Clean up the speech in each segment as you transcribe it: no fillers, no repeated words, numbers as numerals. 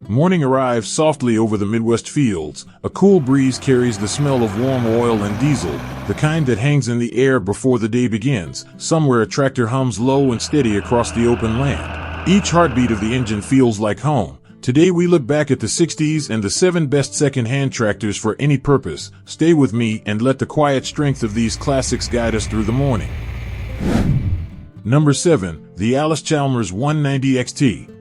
Morning arrives softly over the Midwest fields. A cool breeze carries the smell of warm oil and diesel, the kind that hangs in the air before the day begins. Somewhere a tractor hums low and steady across the open land. Each heartbeat of the engine feels like home. Today we look back at the 60s and the 7 best second-hand tractors for any purpose. Stay with me and let the quiet strength of these classics guide us through the morning. Number 7. The Allis-Chalmers 190 XT.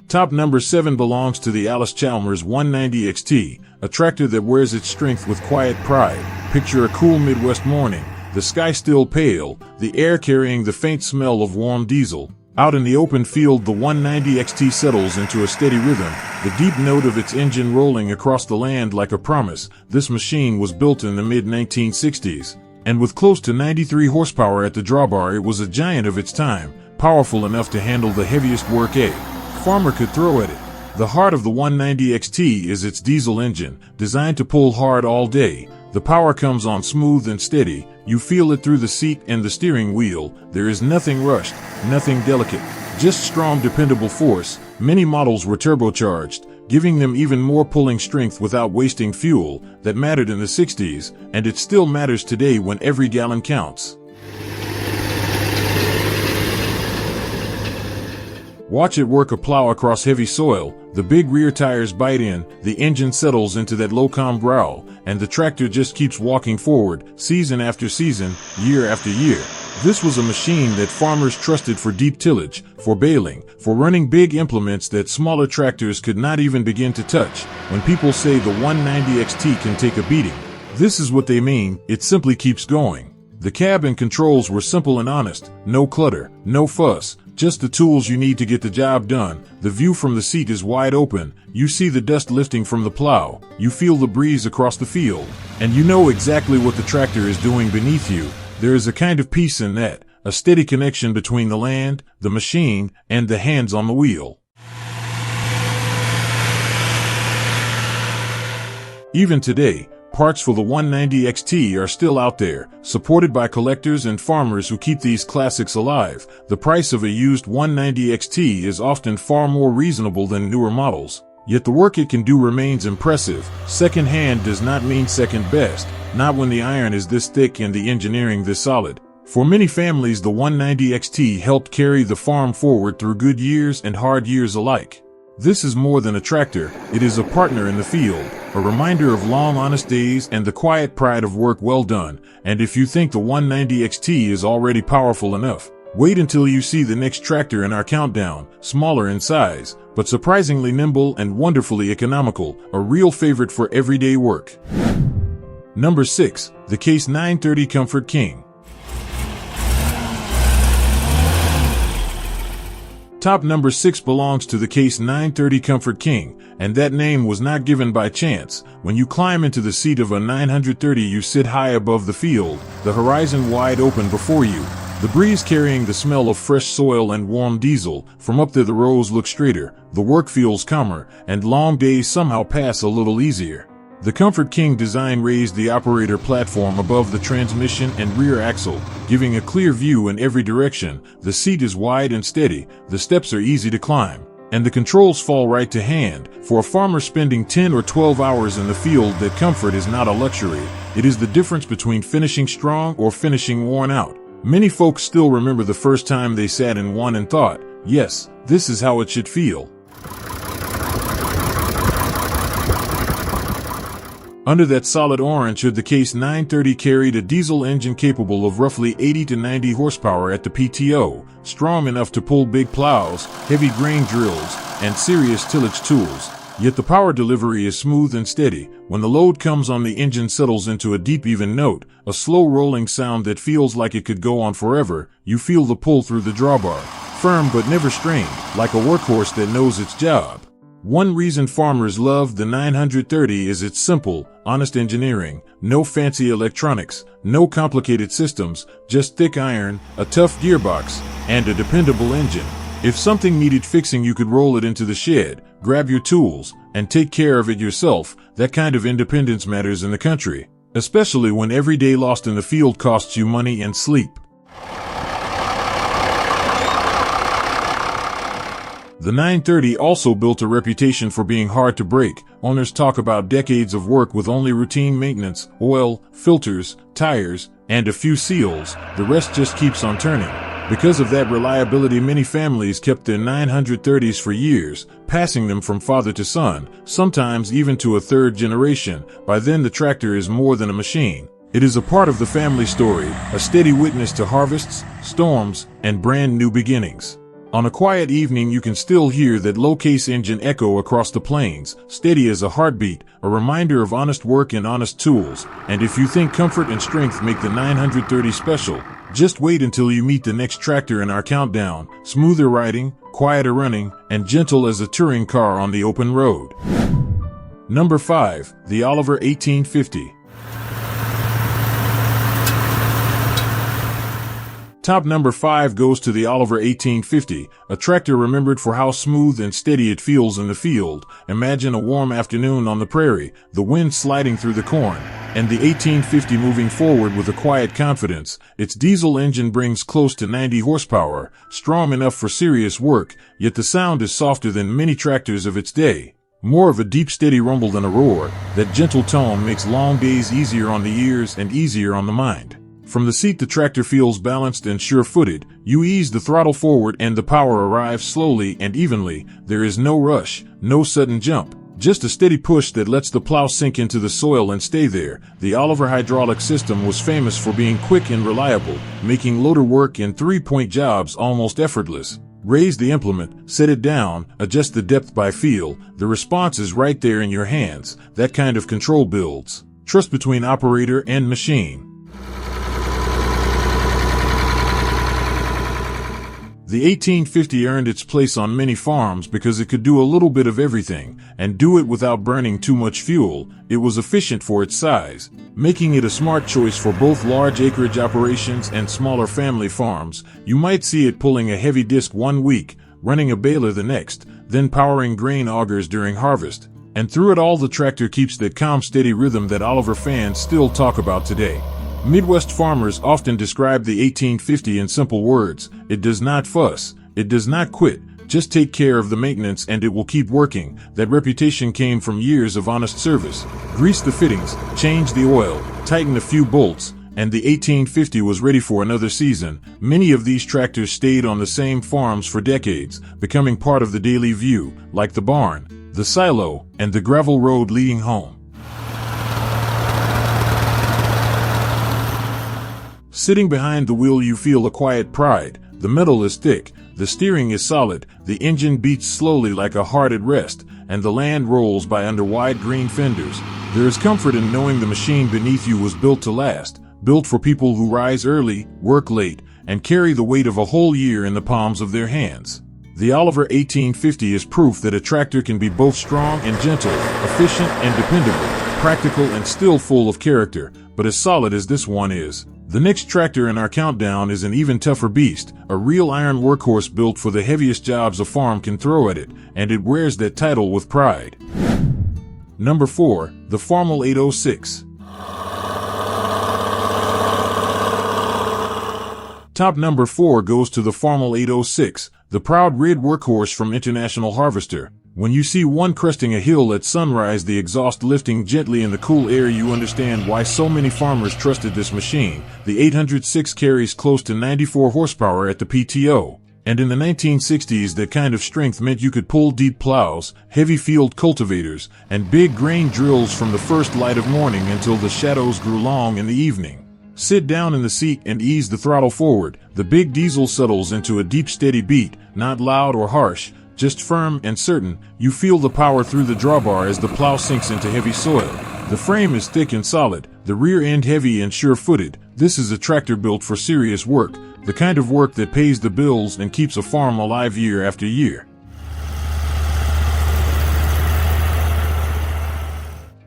Top number 7 belongs to the Allis-Chalmers 190 XT, a tractor that wears its strength with quiet pride. Picture a cool Midwest morning, the sky still pale, the air carrying the faint smell of warm diesel. Out in the open field, the 190 XT settles into a steady rhythm, the deep note of its engine rolling across the land like a promise. This machine was built in the mid-1960s, and with close to 93 horsepower at the drawbar, it was a giant of its time, powerful enough to handle the heaviest work a farmer could throw at it. The heart of the 190 XT is its diesel engine, designed to pull hard all day. The power comes on smooth and steady. You feel it through the seat and the steering wheel. There is nothing rushed, nothing delicate, just strong, dependable force. Many models were turbocharged, giving them even more pulling strength without wasting fuel. That mattered in the 60s, and it still matters today when every gallon counts. Watch it work a plow across heavy soil. The big rear tires bite in, the engine settles into that low-calm growl, and the tractor just keeps walking forward, season after season, year after year. This was a machine that farmers trusted for deep tillage, for baling, for running big implements that smaller tractors could not even begin to touch. When people say the 190 XT can take a beating, this is what they mean. It simply keeps going. The cab and controls were simple and honest. No clutter, no fuss. Just the tools you need to get the job done. The view from the seat is wide open. You see the dust lifting from the plow. You feel the breeze across the field. And you know exactly what the tractor is doing beneath you. There is a kind of peace in that, a steady connection between the land, the machine, and the hands on the wheel. Even today, parts for the 190 XT are still out there, supported by collectors and farmers who keep these classics alive. The price of a used 190 XT is often far more reasonable than newer models. Yet the work it can do remains impressive. Second hand does not mean second best, not when the iron is this thick and the engineering this solid. For many families, the 190 XT helped carry the farm forward through good years and hard years alike. This is more than a tractor, it is a partner in the field, a reminder of long honest days and the quiet pride of work well done. And if you think the 190 XT is already powerful enough, wait until you see the next tractor in our countdown, smaller in size, but surprisingly nimble and wonderfully economical, a real favorite for everyday work. Number 6. The Case 930 Comfort King. Top number 6 belongs to the Case 930 Comfort King, and that name was not given by chance. When you climb into the seat of a 930, you sit high above the field, the horizon wide open before you, the breeze carrying the smell of fresh soil and warm diesel. From up there the rows look straighter, the work feels calmer, and long days somehow pass a little easier. The Comfort King design raised the operator platform above the transmission and rear axle, giving a clear view in every direction. The seat is wide and steady, the steps are easy to climb, and the controls fall right to hand. For a farmer spending 10 or 12 hours in the field, that comfort is not a luxury. It is the difference between finishing strong or finishing worn out. Many folks still remember the first time they sat in one and thought, yes, this is how it should feel. Under that solid orange hood, the Case 930 carried a diesel engine capable of roughly 80 to 90 horsepower at the PTO, strong enough to pull big plows, heavy grain drills, and serious tillage tools. Yet the power delivery is smooth and steady. When the load comes on, the engine settles into a deep even note, a slow rolling sound that feels like it could go on forever. You feel the pull through the drawbar, firm but never strained, like a workhorse that knows its job. One reason farmers love the 930 is its simple, honest engineering. No fancy electronics, no complicated systems, just thick iron, a tough gearbox, and a dependable engine. If something needed fixing, you could roll it into the shed, grab your tools, and take care of it yourself. That kind of independence matters in the country, especially when every day lost in the field costs you money and sleep. The 930 also built a reputation for being hard to break. Owners talk about decades of work with only routine maintenance, oil, filters, tires, and a few seals. The rest just keeps on turning. Because of that reliability, many families kept their 930s for years, passing them from father to son, sometimes even to a third generation. By then the tractor is more than a machine. It is a part of the family story, a steady witness to harvests, storms, and brand new beginnings. On a quiet evening you can still hear that low-case engine echo across the plains, steady as a heartbeat, a reminder of honest work and honest tools. And if you think comfort and strength make the 930 special, just wait until you meet the next tractor in our countdown, smoother riding, quieter running, and gentle as a touring car on the open road. Number 5, the Oliver 1850. Top number 5 goes to the Oliver 1850, a tractor remembered for how smooth and steady it feels in the field. Imagine a warm afternoon on the prairie, the wind sliding through the corn, and the 1850 moving forward with a quiet confidence. Its diesel engine brings close to 90 horsepower, strong enough for serious work, yet the sound is softer than many tractors of its day. More of a deep steady rumble than a roar. That gentle tone makes long days easier on the ears and easier on the mind. From the seat the tractor feels balanced and sure-footed. You ease the throttle forward and the power arrives slowly and evenly. There is no rush, no sudden jump, just a steady push that lets the plow sink into the soil and stay there. The Oliver hydraulic system was famous for being quick and reliable, making loader work in 3-point jobs almost effortless. Raise the implement, set it down, adjust the depth by feel. The response is right there in your hands. That kind of control builds trust between operator and machine. The 1850 earned its place on many farms because it could do a little bit of everything, and do it without burning too much fuel. It was efficient for its size, making it a smart choice for both large acreage operations and smaller family farms. You might see it pulling a heavy disc one week, running a baler the next, then powering grain augers during harvest. And through it all the tractor keeps that calm, steady rhythm that Oliver fans still talk about today. Midwest farmers often describe the 1850 in simple words: it does not fuss, it does not quit, just take care of the maintenance and it will keep working. That reputation came from years of honest service. Grease the fittings, change the oil, tighten a few bolts, and the 1850 was ready for another season. Many of these tractors stayed on the same farms for decades, becoming part of the daily view, like the barn, the silo, and the gravel road leading home. Sitting behind the wheel you feel a quiet pride. The metal is thick, the steering is solid, the engine beats slowly like a heart at rest, and the land rolls by under wide green fenders. There is comfort in knowing the machine beneath you was built to last, built for people who rise early, work late, and carry the weight of a whole year in the palms of their hands. The Oliver 1850 is proof that a tractor can be both strong and gentle, efficient and dependable, practical and still full of character, but as solid as this one is. The next tractor in our countdown is an even tougher beast, a real iron workhorse built for the heaviest jobs a farm can throw at it, and it wears that title with pride. Number 4, the Farmall 806. Top number 4 goes to the Farmall 806, the proud red workhorse from International Harvester. When you see one cresting a hill at sunrise, the exhaust lifting gently in the cool air, you understand why so many farmers trusted this machine. The 806 carries close to 94 horsepower at the PTO. And in the 1960s, that kind of strength meant you could pull deep plows, heavy field cultivators, and big grain drills from the first light of morning until the shadows grew long in the evening. Sit down in the seat and ease the throttle forward. The big diesel settles into a deep, steady beat, not loud or harsh, just firm and certain. You feel the power through the drawbar as the plow sinks into heavy soil. The frame is thick and solid, the rear end heavy and sure-footed. This is a tractor built for serious work, the kind of work that pays the bills and keeps a farm alive year after year.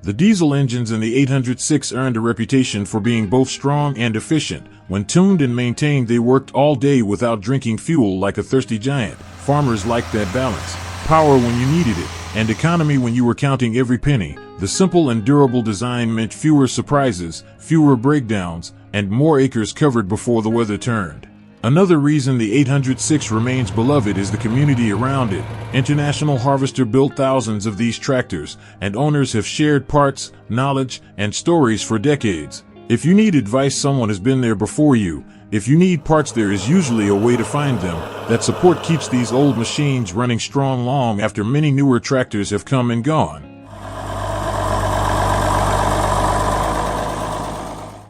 The diesel engines in the 806 earned a reputation for being both strong and efficient. When tuned and maintained, they worked all day without drinking fuel like a thirsty giant. Farmers liked that balance. Power when you needed it, and economy when you were counting every penny. The simple and durable design meant fewer surprises, fewer breakdowns, and more acres covered before the weather turned. Another reason the 806 remains beloved is the community around it. International Harvester built thousands of these tractors, and owners have shared parts, knowledge, and stories for decades. If you need advice, someone has been there before you. If you need parts, there is usually a way to find them. That support keeps these old machines running strong long after many newer tractors have come and gone.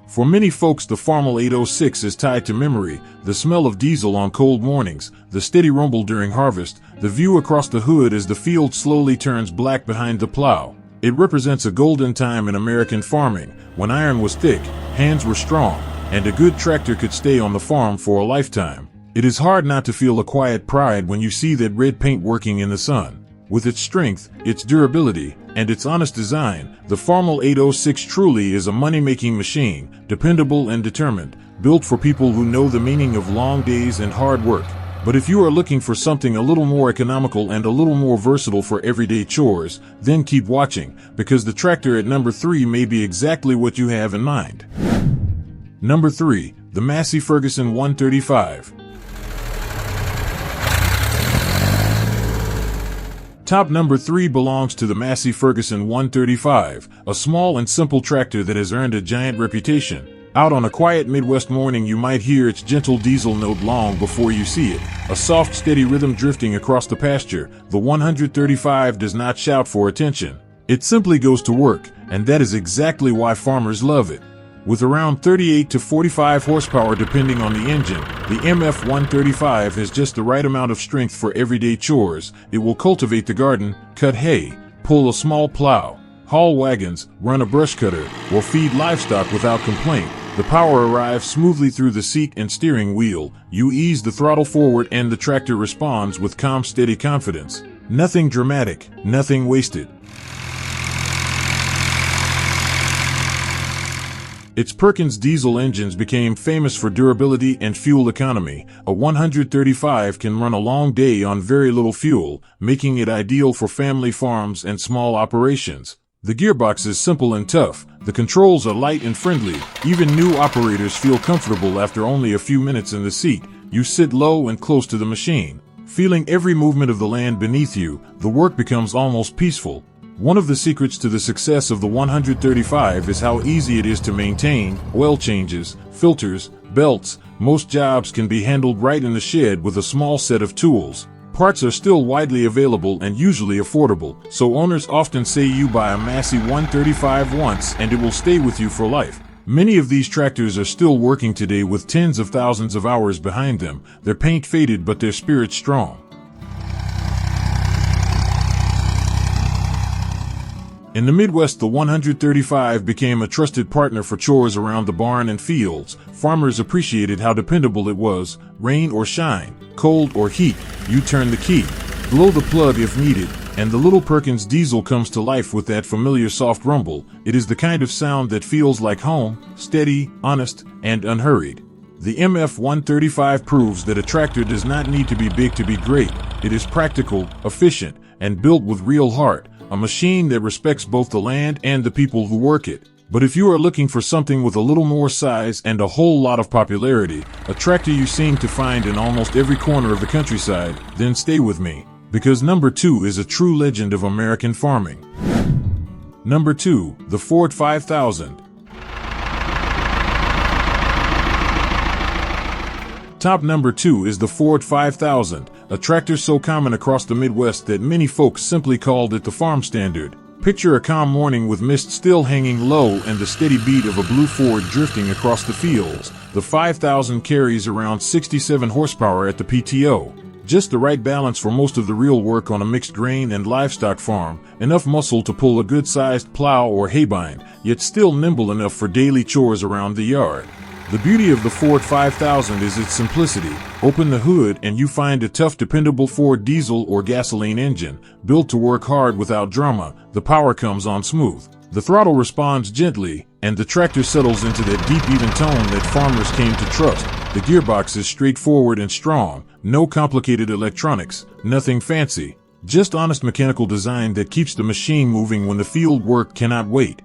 For many folks, the Farmall 806 is tied to memory. The smell of diesel on cold mornings, the steady rumble during harvest, the view across the hood as the field slowly turns black behind the plow. It represents a golden time in American farming, when iron was thick, hands were strong, and a good tractor could stay on the farm for a lifetime. It is hard not to feel a quiet pride when you see that red paint working in the sun. With its strength, its durability, and its honest design, the Farmall 806 truly is a money-making machine, dependable and determined, built for people who know the meaning of long days and hard work. But if you are looking for something a little more economical and a little more versatile for everyday chores, then keep watching, because the tractor at number 3 may be exactly what you have in mind. Number 3, the Massey Ferguson 135. Top number 3 belongs to the Massey Ferguson 135, a small and simple tractor that has earned a giant reputation. Out on a quiet Midwest morning, you might hear its gentle diesel note long before you see it, a soft, steady rhythm drifting across the pasture. The 135 does not shout for attention. It simply goes to work, and that is exactly why farmers love it. With around 38 to 45 horsepower depending on the engine, the MF 135 has just the right amount of strength for everyday chores. It will cultivate the garden, cut hay, pull a small plow, haul wagons, run a brush cutter, or feed livestock without complaint. The power arrives smoothly through the seat and steering wheel. You ease the throttle forward and the tractor responds with calm, steady confidence. Nothing dramatic, nothing wasted. Its Perkins diesel engines became famous for durability and fuel economy. A 135 can run a long day on very little fuel, making it ideal for family farms and small operations. The gearbox is simple and tough. The controls are light and friendly. Even new operators feel comfortable after only a few minutes in the seat. You sit low and close to the machine, feeling every movement of the land beneath you. The work becomes almost peaceful. One of the secrets to the success of the 135 is how easy it is to maintain. Oil changes, filters, belts, most jobs can be handled right in the shed with a small set of tools. Parts are still widely available and usually affordable, so owners often say you buy a Massey 135 once and it will stay with you for life. Many of these tractors are still working today with tens of thousands of hours behind them. Their paint faded, but their spirit strong. In the Midwest, the 135 became a trusted partner for chores around the barn and fields. Farmers appreciated how dependable it was. Rain or shine, cold or heat, you turn the key, blow the plug if needed, and the little Perkins diesel comes to life with that familiar soft rumble. It is the kind of sound that feels like home, steady, honest, and unhurried. The MF 135 proves that a tractor does not need to be big to be great. It is practical, efficient, and built with real heart. A machine that respects both the land and the people who work it. But if you are looking for something with a little more size and a whole lot of popularity, a tractor you seem to find in almost every corner of the countryside, then stay with me, because number 2 is a true legend of American farming. Number 2, the Ford 5000. Top number 2 is the Ford 5000, a tractor so common across the Midwest that many folks simply called it the farm standard. Picture a calm morning with mist still hanging low and the steady beat of a blue Ford drifting across the fields. The 5000 carries around 67 horsepower at the PTO. Just the right balance for most of the real work on a mixed grain and livestock farm, enough muscle to pull a good-sized plow or haybind, yet still nimble enough for daily chores around the yard. The beauty of the Ford 5000 is its simplicity. Open the hood and you find a tough, dependable Ford diesel or gasoline engine, built to work hard without drama. The power comes on smooth. The throttle responds gently, and the tractor settles into that deep, even tone that farmers came to trust. The gearbox is straightforward and strong. No complicated electronics, nothing fancy. Just honest mechanical design that keeps the machine moving when the field work cannot wait.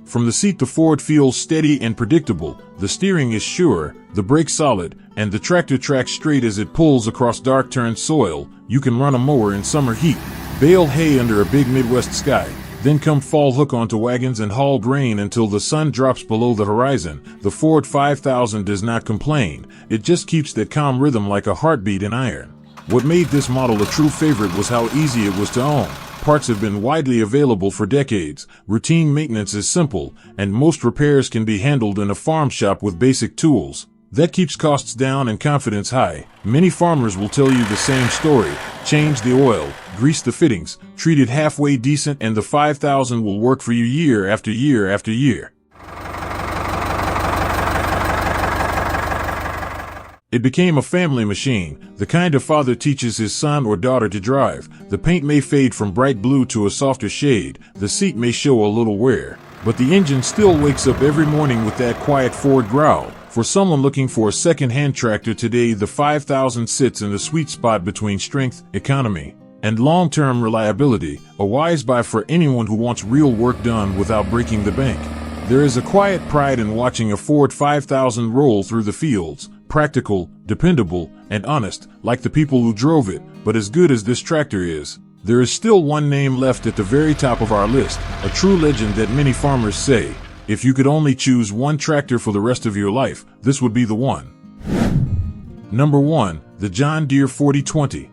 From the seat, the Ford feels steady and predictable, the steering is sure, the brakes solid, and the tractor tracks straight as it pulls across dark-turned soil. You can run a mower in summer heat, bale hay under a big Midwest sky, then come fall hook onto wagons and haul grain until the sun drops below the horizon. The Ford 5000 does not complain, it just keeps that calm rhythm like a heartbeat in iron. What made this model a true favorite was how easy it was to own. Parts have been widely available for decades, routine maintenance is simple, and most repairs can be handled in a farm shop with basic tools. That keeps costs down and confidence high. Many farmers will tell you the same story. Change the oil, grease the fittings, treat it halfway decent, and the 5000 will work for you year after year after year. It became a family machine, the kind a father teaches his son or daughter to drive. The paint may fade from bright blue to a softer shade, the seat may show a little wear, but the engine still wakes up every morning with that quiet Ford growl. For someone looking for a second-hand tractor today, the 5000 sits in the sweet spot between strength, economy, and long-term reliability, a wise buy for anyone who wants real work done without breaking the bank. There is a quiet pride in watching a Ford 5000 roll through the fields, practical, dependable, and honest, like the people who drove it. But as good as this tractor is, there is still one name left at the very top of our list, a true legend that many farmers say, if you could only choose one tractor for the rest of your life, this would be the one. Number 1, the John Deere 4020.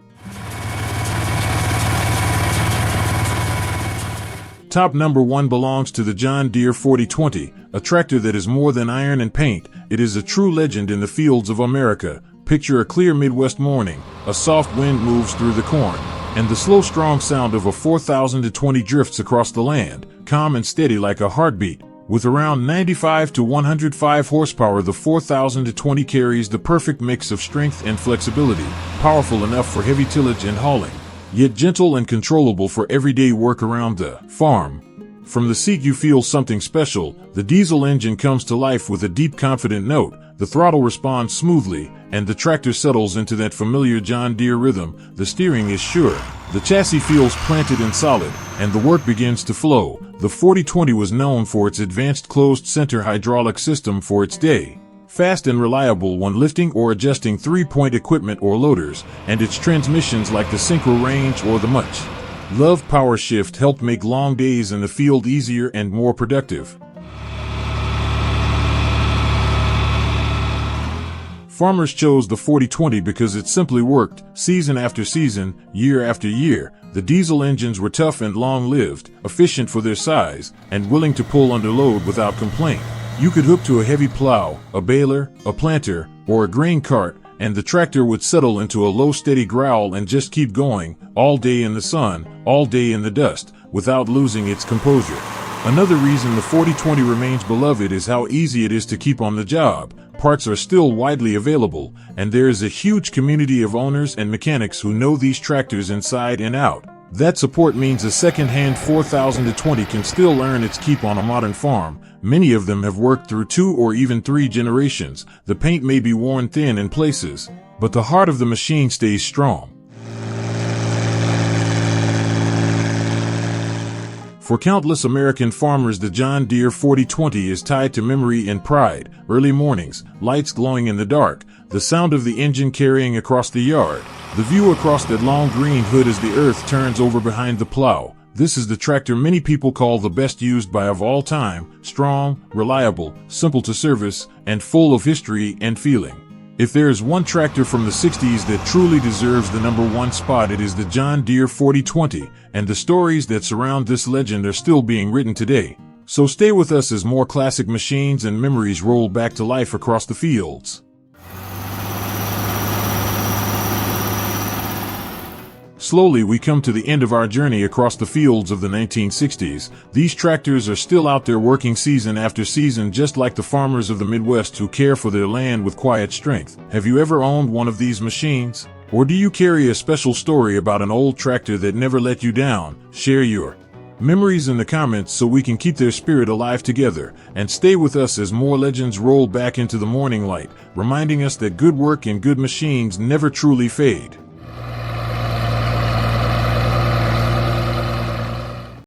Top number 1 belongs to the John Deere 4020, a tractor that is more than iron and paint. It is a true legend in the fields of America. Picture a clear Midwest morning, a soft wind moves through the corn, and the slow, strong sound of a 4020 drifts across the land, calm and steady like a heartbeat. With around 95 to 105 horsepower, the 4020 carries the perfect mix of strength and flexibility, powerful enough for heavy tillage and hauling, yet gentle and controllable for everyday work around the farm. From the seat you feel something special. The diesel engine comes to life with a deep, confident note, the throttle responds smoothly, and the tractor settles into that familiar John Deere rhythm. The steering is sure, the chassis feels planted and solid, and the work begins to flow. The 4020 was known for its advanced closed-center hydraulic system for its day, fast and reliable when lifting or adjusting three-point equipment or loaders, and its transmissions like the Synchro Range or the much loved Power Shift helped make long days in the field easier and more productive. Farmers chose the 4020 because it simply worked, season after season, year after year. The diesel engines were tough and long-lived, efficient for their size, and willing to pull under load without complaint. You could hook to a heavy plow, a baler, a planter, or a grain cart, and the tractor would settle into a low, steady growl and just keep going, all day in the sun, all day in the dust, without losing its composure. Another reason the 4020 remains beloved is how easy it is to keep on the job. Parts are still widely available, and there is a huge community of owners and mechanics who know these tractors inside and out. That support means a second-hand 4020 can still earn its keep on a modern farm. Many of them have worked through 2 or even 3 generations. The paint may be worn thin in places, but the heart of the machine stays strong. For countless American farmers, the John Deere 4020 is tied to memory and pride. Early mornings, lights glowing in the dark, the sound of the engine carrying across the yard, the view across that long green hood as the earth turns over behind the plow. This is the tractor many people call the best used by of all time, strong, reliable, simple to service, and full of history and feeling. If there is one tractor from the 60s that truly deserves the number 1 spot, it is the John Deere 4020, and the stories that surround this legend are still being written today. So stay with us as more classic machines and memories roll back to life across the fields. Slowly we come to the end of our journey across the fields of the 1960s. These tractors are still out there working season after season, just like the farmers of the Midwest who care for their land with quiet strength. Have you ever owned one of these machines? Or do you carry a special story about an old tractor that never let you down? Share your memories in the comments so we can keep their spirit alive together, and stay with us as more legends roll back into the morning light, reminding us that good work and good machines never truly fade.